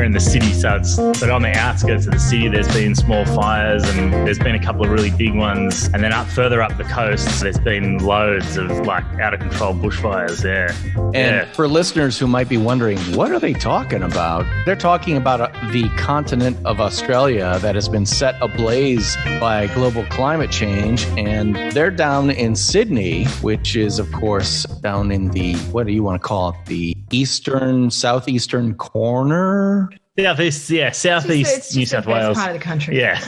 in the city, but on the outskirts of the city, there's been small fires and there's been a couple of really big ones. And then further up the coast, there's been loads of like out of control bushfires there. And for listeners who might be wondering, what are they talking about? They're talking about the continent of Australia that has been set ablaze by global climate change. And they're down in Sydney, which is, of course, down in the, what do you want to call it? The southeastern corner? Southeast, southeast New South Wales. It's the best part of the country. Yeah.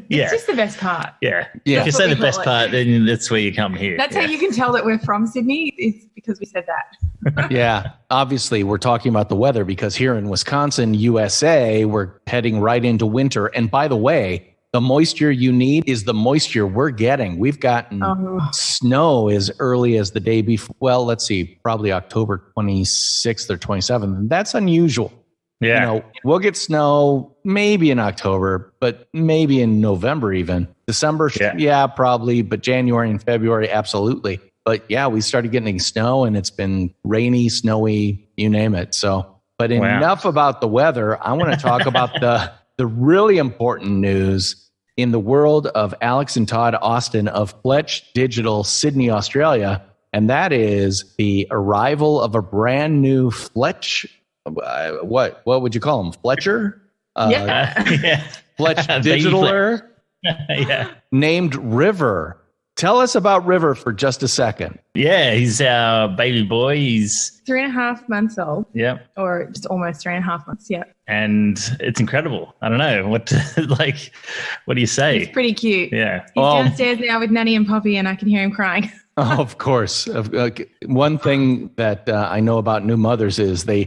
It's just the best part. Yeah. If you say the best part, then that's where you come here. That's how you can tell that we're from Sydney. It's because we said that. Yeah. Obviously, we're talking about the weather because here in Wisconsin, USA, we're heading right into winter. And by the way, the moisture you need is the moisture we're getting. We've gotten snow as early as the day before. Well, let's see, probably October 26th or 27th. And that's unusual. Yeah. We'll get snow maybe in October, but maybe in November even. December, probably, but January and February, absolutely. But yeah, we started getting snow and it's been rainy, snowy, you name it. So, but enough about the weather. I want to talk about the really important news in the world of Alex and Todd Austin of Fletch Digital, Sydney, Australia. And that is the arrival of a brand new Fletch. What would you call him? Fletcher? Fletch Digitaler? Named River. Tell us about River for just a second. Yeah, he's our baby boy. He's 3.5 months old. Yeah. Or just almost 3.5 months. Yeah. And it's incredible. I don't know what do you say? He's pretty cute. Yeah. He's downstairs now with Nanny and Poppy and I can hear him crying. Of course. One thing that I know about new mothers is they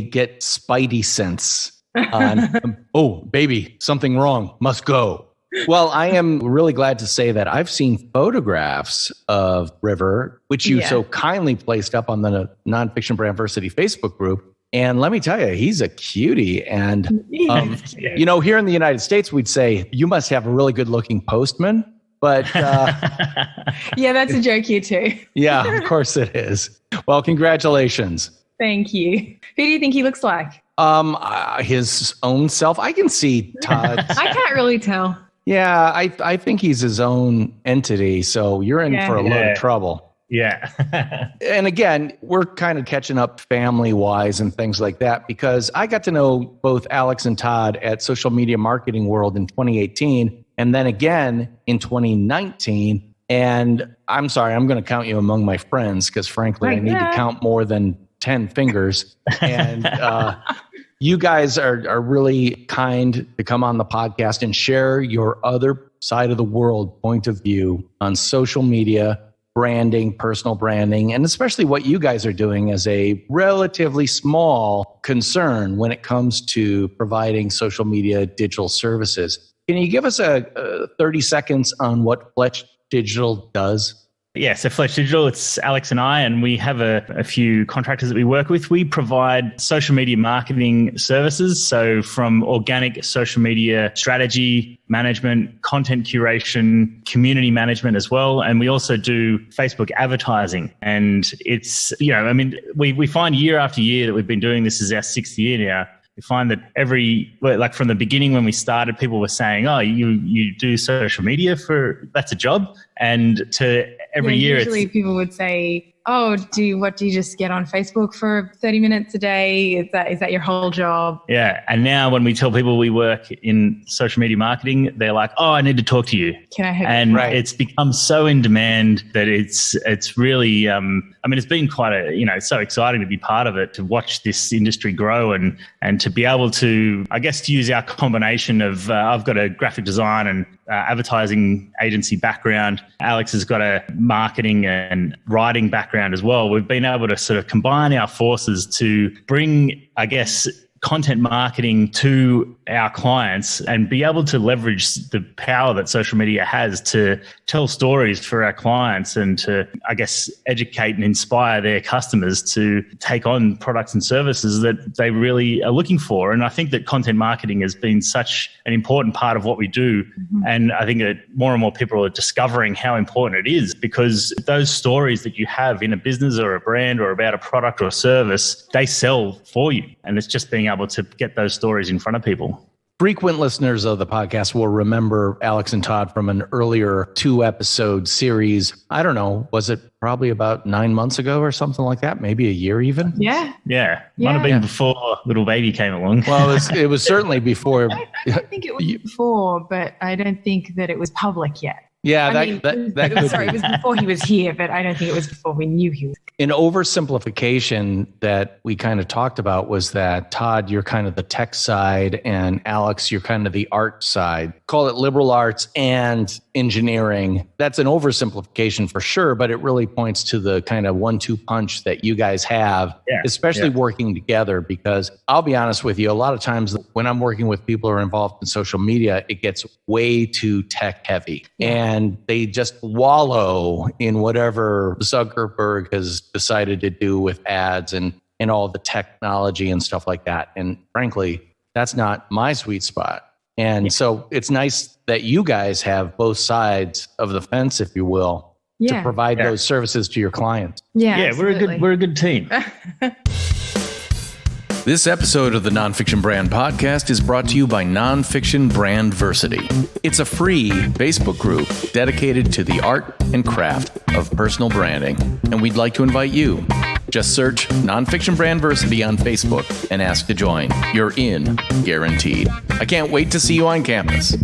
get spidey sense on, oh, baby, something wrong, must go. Well, I am really glad to say that I've seen photographs of River, which you so kindly placed up on the Nonfiction Brand Versity Facebook group. And let me tell you, he's a cutie. And, here in the United States, we'd say, you must have a really good looking postman. But yeah, that's a joke here too. Yeah, of course it is. Well, congratulations. Thank you. Who do you think he looks like? His own self. I can see Todd. I can't really tell. Yeah, I think he's his own entity. So you're in for a lot of trouble. Yeah. And again, we're kind of catching up family-wise and things like that because I got to know both Alex and Todd at Social Media Marketing World in 2018 and then again in 2019. And I'm sorry, I'm going to count you among my friends because frankly, I need to count more than 10 fingers. And you guys are really kind to come on the podcast and share your other side of the world point of view on social media, branding, personal branding, and especially what you guys are doing as a relatively small concern when it comes to providing social media digital services. Can you give us a 30 seconds on what Fletch Digital does? Yeah, so Fletch Digital, it's Alex and I, and we have a few contractors that we work with. We provide social media marketing services, so from organic social media strategy, management, content curation, community management as well, and we also do Facebook advertising. And it's, we find year after year that we've been doing this, is our 6th year now. We find that from the beginning when we started, people were saying, oh, you do social media that's a job. And to every year, usually people would say, oh, what do you just get on Facebook for 30 minutes a day? Is that your whole job? Yeah. And now when we tell people we work in social media marketing, they're like, oh, I need to talk to you. Can I have And it's become so in demand that it's really, it's been quite it's so exciting to be part of it, to watch this industry grow and to be able to, I guess, to use our combination of, I've got a graphic design and advertising agency background. Alex has got a marketing and writing background as well. We've been able to sort of combine our forces to bring, I guess, content marketing to our clients and be able to leverage the power that social media has to tell stories for our clients and to, I guess, educate and inspire their customers to take on products and services that they really are looking for. And I think that content marketing has been such an important part of what we do. Mm-hmm. And I think that more and more people are discovering how important it is, because those stories that you have in a business or a brand or about a product or a service, they sell for you. And it's just being able able to get those stories in front of people. Frequent listeners of the podcast will remember Alex and Todd from an earlier 2-episode series. I don't know, was it probably about 9 months ago or something like that? Maybe a year even? Yeah. Might have been before little baby came along. Well, it was certainly before. I don't think it was before, but I don't think that it was public yet. Yeah, it was before he was here, but I don't think it was before we knew he was. An oversimplification that we kind of talked about was that, Todd, you're kind of the tech side, and Alex, you're kind of the art side. Call it liberal arts and engineering. That's an oversimplification for sure, but it really points to the kind of 1-2 punch that you guys have, especially working together. Because I'll be honest with you, a lot of times when I'm working with people who are involved in social media, it gets way too tech heavy. And they just wallow in whatever Zuckerberg has decided to do with ads and all the technology and stuff like that. And frankly, that's not my sweet spot. And so it's nice that you guys have both sides of the fence, if you will, to provide those services to your clients. Yeah, we're a good team. This episode of the Nonfiction Brand podcast is brought to you by Nonfiction Brandversity. It's a free Facebook group dedicated to the art and craft of personal branding, and we'd like to invite you. Just search Nonfiction Brandversity on Facebook and ask to join. You're in, guaranteed. I can't wait to see you on campus.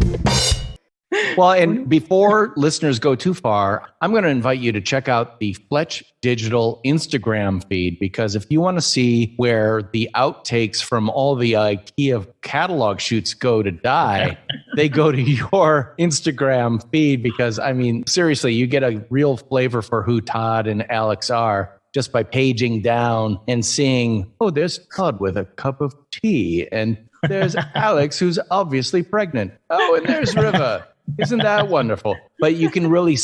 Well, and before listeners go too far, I'm going to invite you to check out the Fletch Digital Instagram feed, because if you want to see where the outtakes from all the IKEA catalog shoots go to die, they go to your Instagram feed, because, I mean, seriously, you get a real flavor for who Todd and Alex are just by paging down and seeing, oh, there's Todd with a cup of tea, and there's Alex who's obviously pregnant. Oh, and there's Riva. Isn't that wonderful? But you can really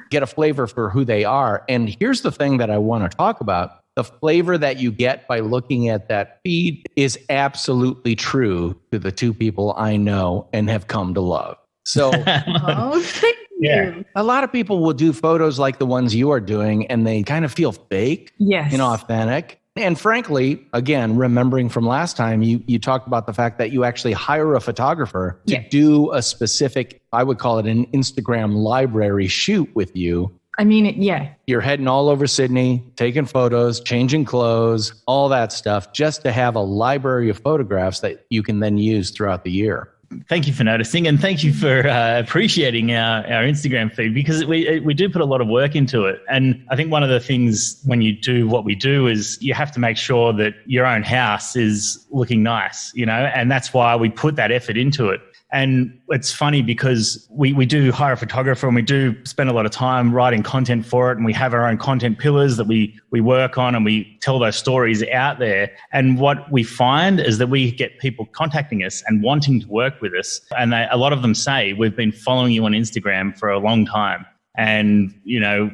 get a flavor for who they are. And here's the thing that I want to talk about. The flavor that you get by looking at that feed is absolutely true to the two people I know and have come to love. So thank you. A lot of people will do photos like the ones you are doing, and they kind of feel fake, inauthentic. And frankly, again, remembering from last time, you talked about the fact that you actually hire a photographer to do a specific, I would call it an Instagram library shoot with you. I mean, You're heading all over Sydney, taking photos, changing clothes, all that stuff, just to have a library of photographs that you can then use throughout the year. Thank you for noticing, and thank you for appreciating our Instagram feed, because we do put a lot of work into it. And I think one of the things when you do what we do is you have to make sure that your own house is looking nice, and that's why we put that effort into it. And it's funny because we do hire a photographer, and we do spend a lot of time writing content for it, and we have our own content pillars that we work on, and we tell those stories out there. And what we find is that we get people contacting us and wanting to work with us. And a lot of them say, we've been following you on Instagram for a long time. And,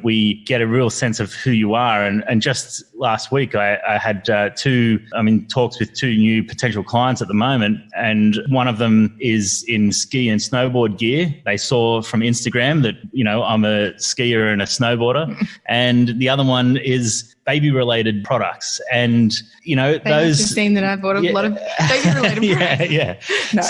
we get a real sense of who you are. And just last week, I had talks with 2 new potential clients at the moment. And one of them is in ski and snowboard gear. They saw from Instagram that, I'm a skier and a snowboarder. And the other one is baby-related products. And, those... I've seen that I bought a lot of baby-related products. No,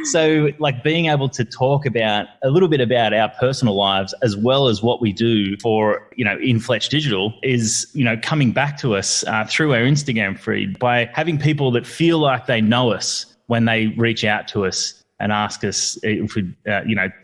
So like being able to talk about a little bit about our personal lives as well as what we do for, in Fletch Digital is, coming back to us through our Instagram feed by having people that feel like they know us when they reach out to us and ask us if we,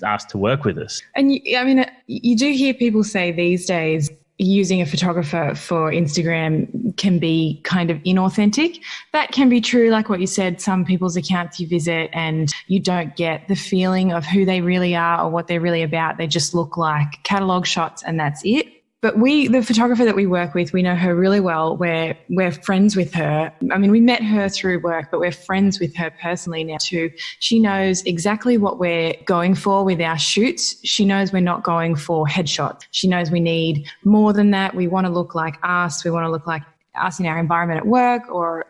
ask to work with us. And you do hear people say these days, using a photographer for Instagram can be kind of inauthentic. That can be true, like what you said, some people's accounts you visit and you don't get the feeling of who they really are or what they're really about. They just look like catalog shots and that's it. But the photographer that we work with, we know her really well. We're friends with her. I mean, we met her through work, but we're friends with her personally now too. She knows exactly what we're going for with our shoots. She knows we're not going for headshots. She knows we need more than that. We want to look like us. We want to look like us in our environment at work or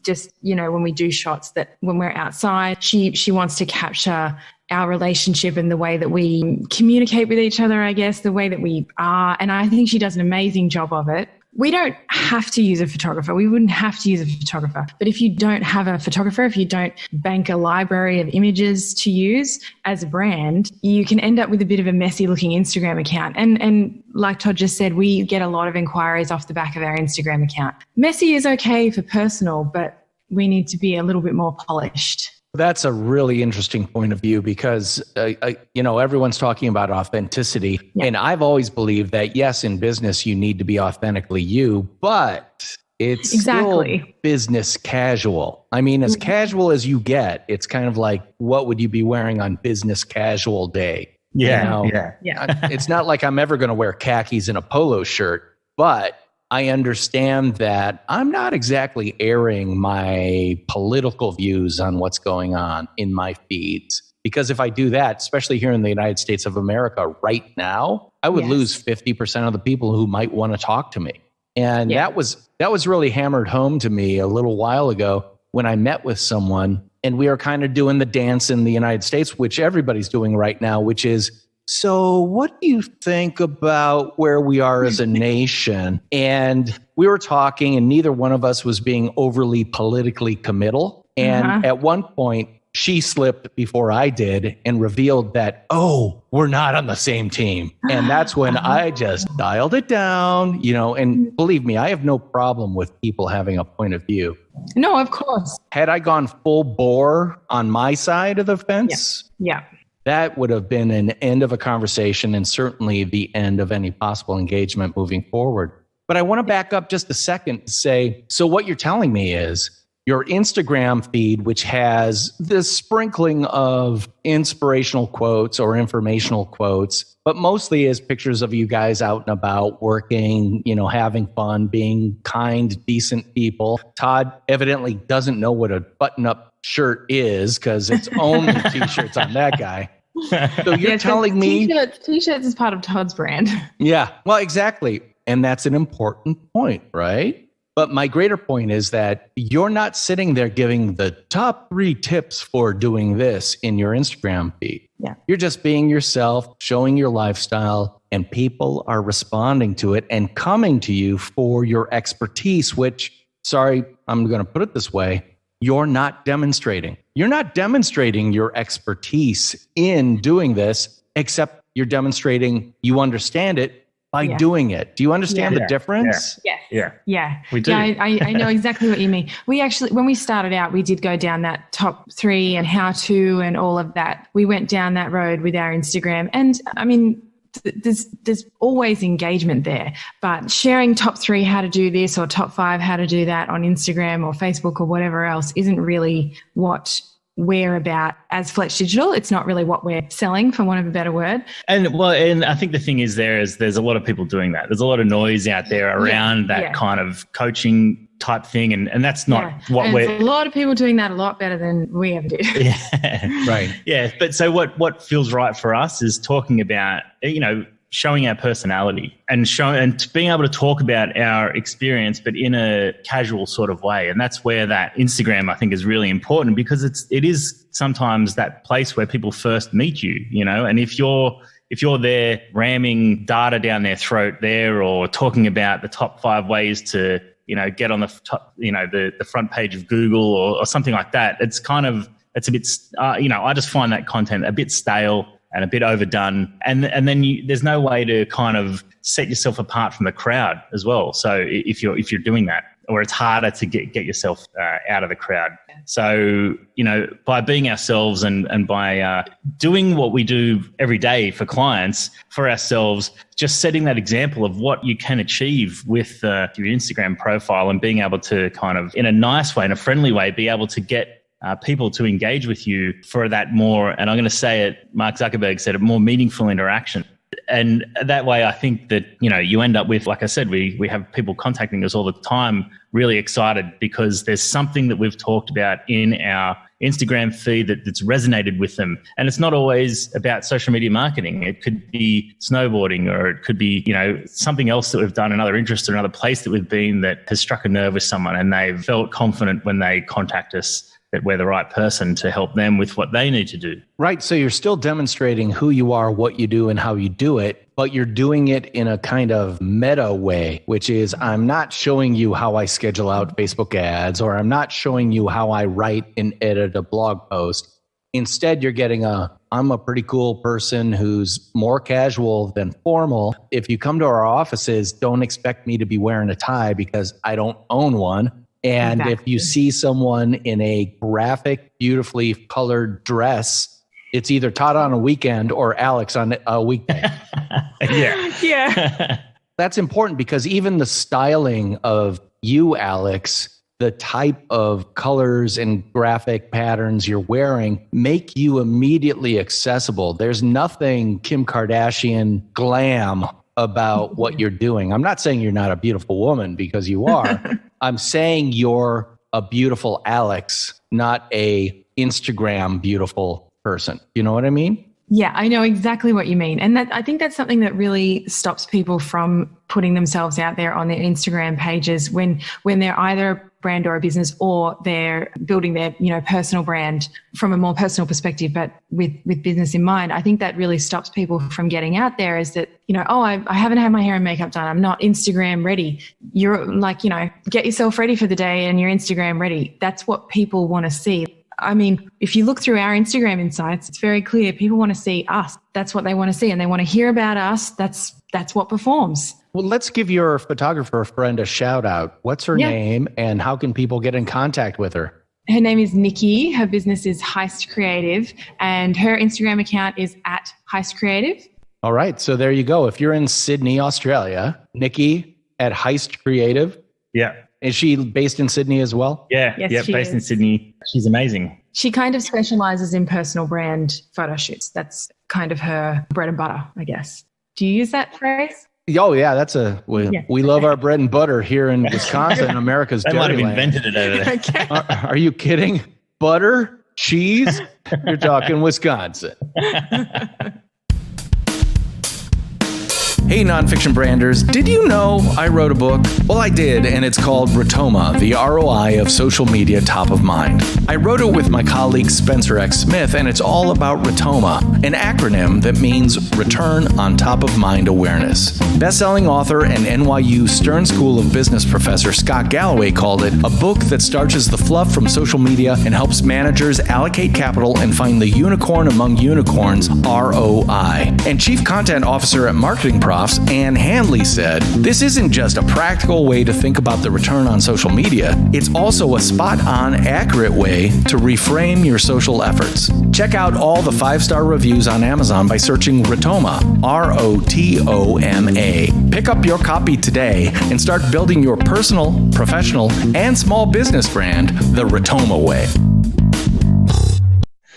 just, when we do shots that when we're outside, she wants to capture our relationship and the way that we communicate with each other, I guess, the way that we are. And I think she does an amazing job of it. we don't have to use a photographer. We wouldn't have to use a photographer. But if you don't have a photographer, if you don't bank a library of images to use as a brand, you can end up with a bit of a messy looking Instagram account. And like Todd just said, we get a lot of inquiries off the back of our Instagram account. Messy is okay for personal, but we need to be a little bit more polished. That's a really interesting point of view because, everyone's talking about authenticity. Yeah. And I've always believed that, yes, in business, you need to be authentically you, but it's still business casual. I mean, as casual as you get, it's kind of like, what would you be wearing on business casual day? Yeah. It's not like I'm ever going to wear khakis and a polo shirt, but I understand that I'm not exactly airing my political views on what's going on in my feeds. Because if I do that, especially here in the United States of America right now, I would lose 50% of the people who might want to talk to me. And that was really hammered home to me a little while ago when I met with someone and we are kind of doing the dance in the United States, which everybody's doing right now, which is, so what do you think about where we are as a nation? And we were talking and neither one of us was being overly politically committal. And at one point, she slipped before I did and revealed that, we're not on the same team. And that's when I just dialed it down, and believe me, I have no problem with people having a point of view. No, of course. Had I gone full bore on my side of the fence? Yeah. That would have been an end of a conversation and certainly the end of any possible engagement moving forward. But I want to back up just a second to say, so what you're telling me is your Instagram feed, which has this sprinkling of inspirational quotes or informational quotes, but mostly is pictures of you guys out and about working, having fun, being kind, decent people. Todd evidently doesn't know what a button-up shirt is because it's only t-shirts on that guy. So you're telling me t-shirts is part of Todd's brand. Yeah, well, exactly. And that's an important point, right? But my greater point is that you're not sitting there giving the top 3 tips for doing this in your Instagram feed. Yeah. You're just being yourself, showing your lifestyle, and people are responding to it and coming to you for your expertise, which, sorry, I'm going to put it this way, you're not demonstrating. You're not demonstrating your expertise in doing this, except you're demonstrating you understand it by doing it. Do you understand the difference? Yeah. We do. Yeah, I know exactly what you mean. We actually, when we started out, we did go down that top 3 and how to and all of that. We went down that road with our Instagram. And I mean, there's always engagement there, but sharing top 3 how to do this or top 5 how to do that on Instagram or Facebook or whatever else isn't really what we're about as Fletch Digital. It's not really what we're selling, for want of a better word. And I think the thing is there's a lot of people doing that. There's a lot of noise out there around that kind of coaching type thing, and that's not what and we're. There's a lot of people doing that a lot better than we ever did. Yeah, right. Yeah, but so what feels right for us is talking about showing our personality and being able to talk about our experience, but in a casual sort of way. And that's where that Instagram, I think, is really important because it is sometimes that place where people first meet you, and if you're there ramming data down their throat there or talking about the top 5 ways to, get on the top, the front page of Google or something like that, it's a bit, I just find that content a bit stale and a bit overdone. And then there's no way to kind of set yourself apart from the crowd as well. So if you're doing that, or it's harder to get yourself out of the crowd. So, by being ourselves and by doing what we do every day for clients, for ourselves, just setting that example of what you can achieve with your Instagram profile and being able to kind of, in a nice way, in a friendly way, be able to get people to engage with you for that more, and I'm going to say it, Mark Zuckerberg said it, more meaningful interaction. And that way, I think that, you end up with, like I said, we have people contacting us all the time, really excited because there's something that we've talked about in our Instagram feed that's resonated with them. And it's not always about social media marketing. It could be snowboarding, or it could be, something else that we've done, another interest or another place that we've been that has struck a nerve with someone, and they've felt confident when they contact us that we're the right person to help them with what they need to do. Right. So you're still demonstrating who you are, what you do, and how you do it, but you're doing it in a kind of meta way, which is I'm not showing you how I schedule out Facebook ads, or I'm not showing you how I write and edit a blog post. Instead, you're getting I'm a pretty cool person who's more casual than formal. If you come to our offices, don't expect me to be wearing a tie because I don't own one. And If you see someone in a graphic, beautifully colored dress, it's either Todd on a weekend or Alex on a weekday. Yeah. That's important because even the styling of you, Alex, the type of colors and graphic patterns you're wearing make you immediately accessible. There's nothing Kim Kardashian glam about what you're doing. I'm not saying you're not a beautiful woman because you are. I'm saying you're a beautiful Alex, not a Instagram beautiful person. You know what I mean? Yeah, I know exactly what you mean. And I think that's something that really stops people from putting themselves out there on their Instagram pages when they're either a brand or a business, or they're building their, personal brand from a more personal perspective, but with business in mind. I think that really stops people from getting out there is that, I haven't had my hair and makeup done. I'm not Instagram ready. You're like, get yourself ready for the day and you're Instagram ready. That's what people want to see. I mean, if you look through our Instagram insights, it's very clear. People want to see us. That's what they want to see. And they want to hear about us. That's what performs. Well, let's give your photographer friend a shout out. What's her name and how can people get in contact with her? Her name is Nikki. Her business is Heist Creative and her Instagram account is @Heist Creative. All right. So there you go. If you're in Sydney, Australia, Nikki at Heist Creative. Yeah. Is she based in Sydney as well? Yeah. Yes, Based in Sydney. She's amazing. She kind of specializes in personal brand photo shoots. That's kind of her bread and butter, I guess. Do you use that phrase? Oh, yeah. We love our bread and butter here in Wisconsin, America's They dirty might have land. invented it over there. Okay. Are you kidding? Butter? Cheese? You're talking Wisconsin. Hey, nonfiction branders, did you know I wrote a book? Well, I did, and it's called Rotoma, the ROI of social media top of mind. I wrote it with my colleague Spencer X. Smith, and it's all about Rotoma, an acronym that means Return on Top of Mind Awareness. Best-selling author and NYU Stern School of Business professor Scott Galloway called it a book that starches the fluff from social media and helps managers allocate capital and find the unicorn among unicorns, ROI. And Chief Content Officer at Marketing Profs, Ann Handley said, this isn't just a practical way to think about the return on social media, it's also a spot-on, accurate way to reframe your social efforts. Check out all the 5-star reviews on Amazon by searching Rotoma, ROTOMA. Pick up your copy today and start building your personal, professional, and small business brand the Rotoma way.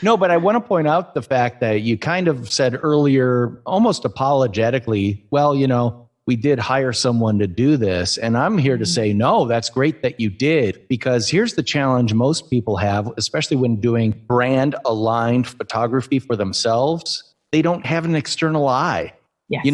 No, but I want to point out the fact that you kind of said earlier, almost apologetically, well, we did hire someone to do this. And I'm here to say, no, that's great that you did. Because here's the challenge most people have, especially when doing brand aligned photography for themselves. They don't have an external eye. Yes.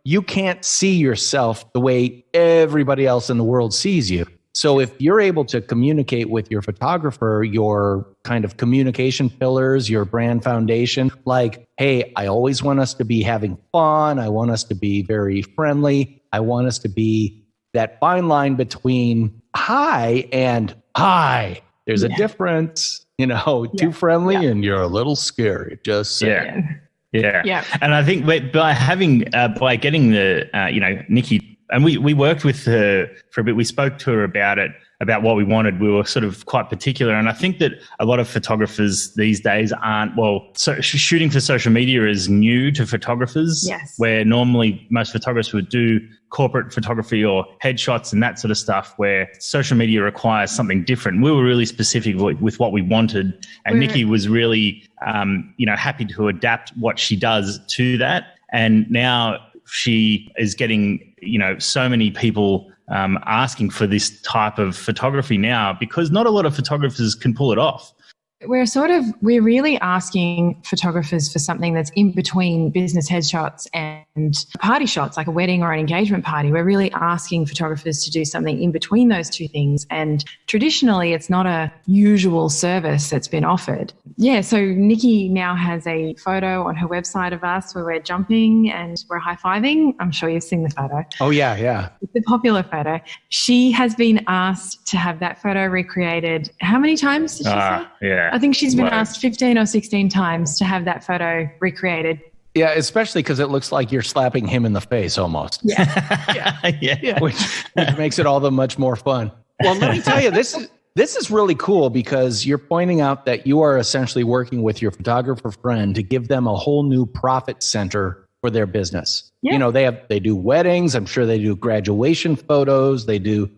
You can't see yourself the way everybody else in the world sees you. So if you're able to communicate with your photographer, your kind of communication pillars, your brand foundation, like, hey, I always want us to be having fun. I want us to be very friendly. I want us to be that fine line between hi and hi. There's a difference, too friendly and you're a little scary. Just saying. Yeah. And I think by getting the, Nikki, and we worked with her for a bit. We spoke to her about what we wanted. We were sort of quite particular. And I think that a lot of photographers these days so shooting for social media is new to photographers. Yes. Where normally most photographers would do corporate photography or headshots and that sort of stuff, where social media requires something different. We were really specific with what we wanted. And Nikki was really, happy to adapt what she does to that. And now she is getting, so many people asking for this type of photography now, because not a lot of photographers can pull it off. We're really asking photographers for something that's in between business headshots and party shots, like a wedding or an engagement party. We're really asking photographers to do something in between those two things. And traditionally, it's not a usual service that's been offered. Yeah, so Nikki now has a photo on her website of us where we're jumping and we're high-fiving. I'm sure you've seen the photo. Oh, yeah. It's a popular photo. She has been asked to have that photo recreated. How many times did she say? Yeah. I think she's been asked 15 or 16 times to have that photo recreated. Yeah, especially because it looks like you're slapping him in the face almost. Yeah. Which makes it all the much more fun. Well, let me tell you, this is really cool because you're pointing out that you are essentially working with your photographer friend to give them a whole new profit center for their business. Yeah. You know, they do weddings. I'm sure they do graduation photos. They do,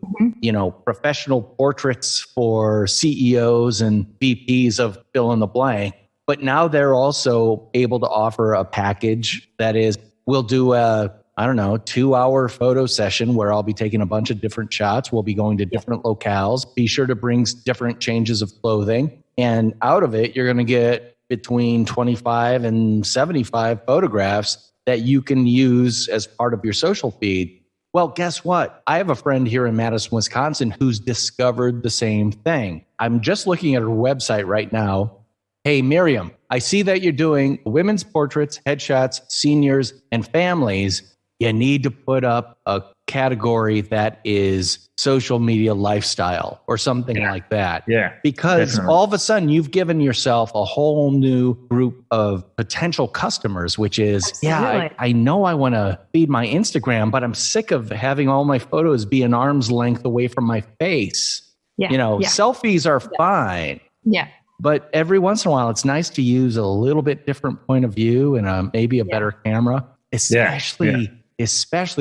professional portraits for CEOs and VPs of fill in the blank. But now they're also able to offer a package that is, we'll do a 2-hour photo session where I'll be taking a bunch of different shots. We'll be going to different locales. Be sure to bring different changes of clothing. And out of it, you're going to get between 25 and 75 photographs that you can use as part of your social feed. Well, guess what? I have a friend here in Madison, Wisconsin, who's discovered the same thing. I'm just looking at her website right now. Hey, Miriam, I see that you're doing women's portraits, headshots, seniors, and families. You need to put up a category that is social media lifestyle or something like that. Yeah. Because definitely. all of a sudden you've given yourself a whole new group of potential customers, which is, I know I want to feed my Instagram, but I'm sick of having all my photos be an arm's length away from my face. Yeah. Selfies are fine. Yeah. But every once in a while, it's nice to use a little bit different point of view and maybe a better camera, especially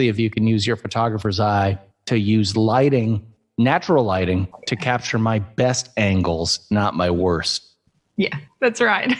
if you can use your photographer's eye to use natural lighting to capture my best angles, not my worst. Yeah, that's right.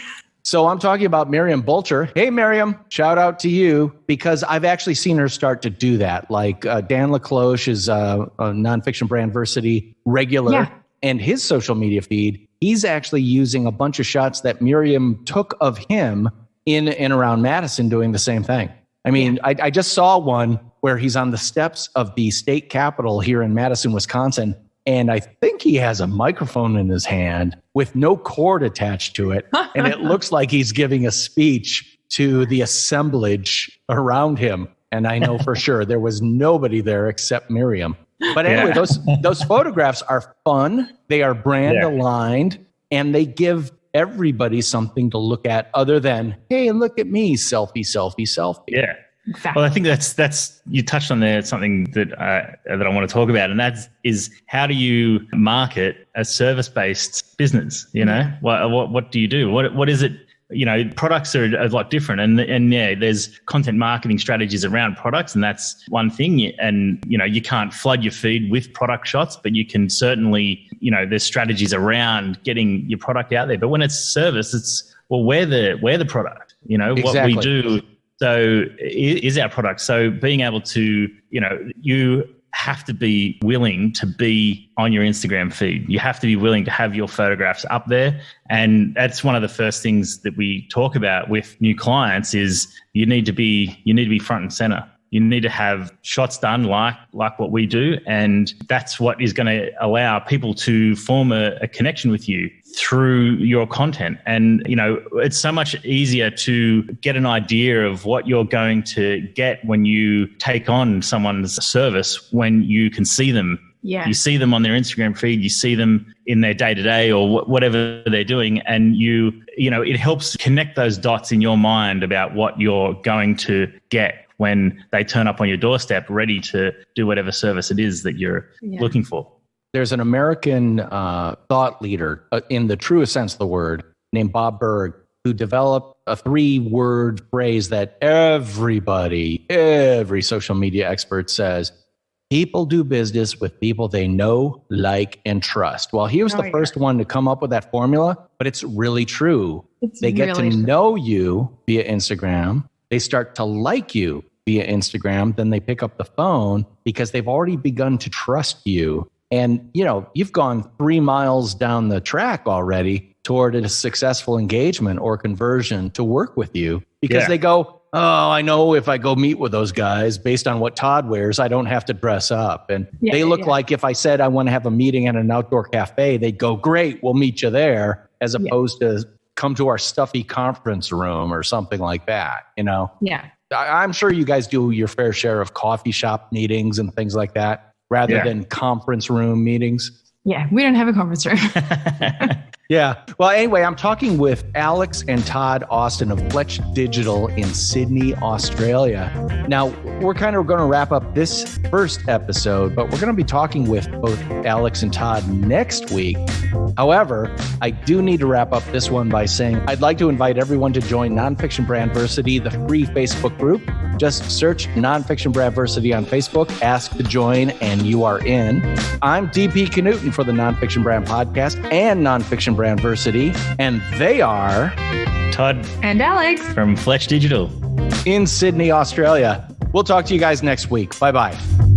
So I'm talking about Miriam Bulcher. Hey, Miriam, shout out to you because I've actually seen her start to do that. Like Dan LaCloche is a NONFICTION Brand Versity regular and his social media feed. He's actually using a bunch of shots that Miriam took of him in and around Madison doing the same thing. I mean, I just saw one where he's on the steps of the state capitol here in Madison, Wisconsin, and I think he has a microphone in his hand with no cord attached to it, and it looks like he's giving a speech to the assemblage around him. And I know for sure there was nobody there except Miriam. But anyway, those photographs are fun. They are brand aligned, and they give everybody something to look at other than, hey, look at me, selfie, selfie, selfie. Yeah. Exactly. Well, I think that's you touched on there something that I want to talk about, and that is how do you market a service-based business? You know, what do you do? What is it? You know, products are a lot different, and there's content marketing strategies around products, and that's one thing. And you can't flood your feed with product shots, but you can certainly, there's strategies around getting your product out there. But when it's service, it's we're the product. Exactly. What we do. So is our product. So being able to, you have to be willing to be on your Instagram feed. You have to be willing to have your photographs up there. And that's one of the first things that we talk about with new clients is you need to be front and center. You need to have shots done like what we do. And that's what is going to allow people to form a connection with you through your content. And, it's so much easier to get an idea of what you're going to get when you take on someone's service when you can see them. Yeah. You see them on their Instagram feed, you see them in their day-to-day or whatever they're doing. And it helps connect those dots in your mind about what you're going to get when they turn up on your doorstep ready to do whatever service it is that you're looking for. There's an American thought leader in the truest sense of the word named Bob Berg who developed a 3-word phrase that every social media expert says, people do business with people they know, like, and trust. Well, he was the first one to come up with that formula, but it's really true. They get to know you via Instagram. They start to like you via Instagram. Then they pick up the phone because they've already begun to trust you. And, you've gone 3 miles down the track already. toward a successful engagement or conversion to work with you because they go, oh, I know if I go meet with those guys based on what Todd wears, I don't have to dress up. And they look like if I said I want to have a meeting at an outdoor cafe, they'd go, great, we'll meet you there, as opposed to come to our stuffy conference room or something like that, you know? Yeah. I'm sure you guys do your fair share of coffee shop meetings and things like that rather than conference room meetings. Yeah, we don't have a conference room. Yeah. Well, anyway, I'm talking with Alex and Todd Austin of Fletch Digital in Sydney, Australia. Now, we're kind of going to wrap up this first episode, but we're going to be talking with both Alex and Todd next week. However, I do need to wrap up this one by saying I'd like to invite everyone to join Nonfiction Brandversity, the free Facebook group. Just search Nonfiction Brandversity on Facebook, ask to join, and you are in. I'm DP Knudten for the Nonfiction Brand Podcast and Nonfiction Brandversity, and they are Todd and Alex from Fletch Digital in Sydney, Australia. We'll talk to you guys next week. Bye-bye.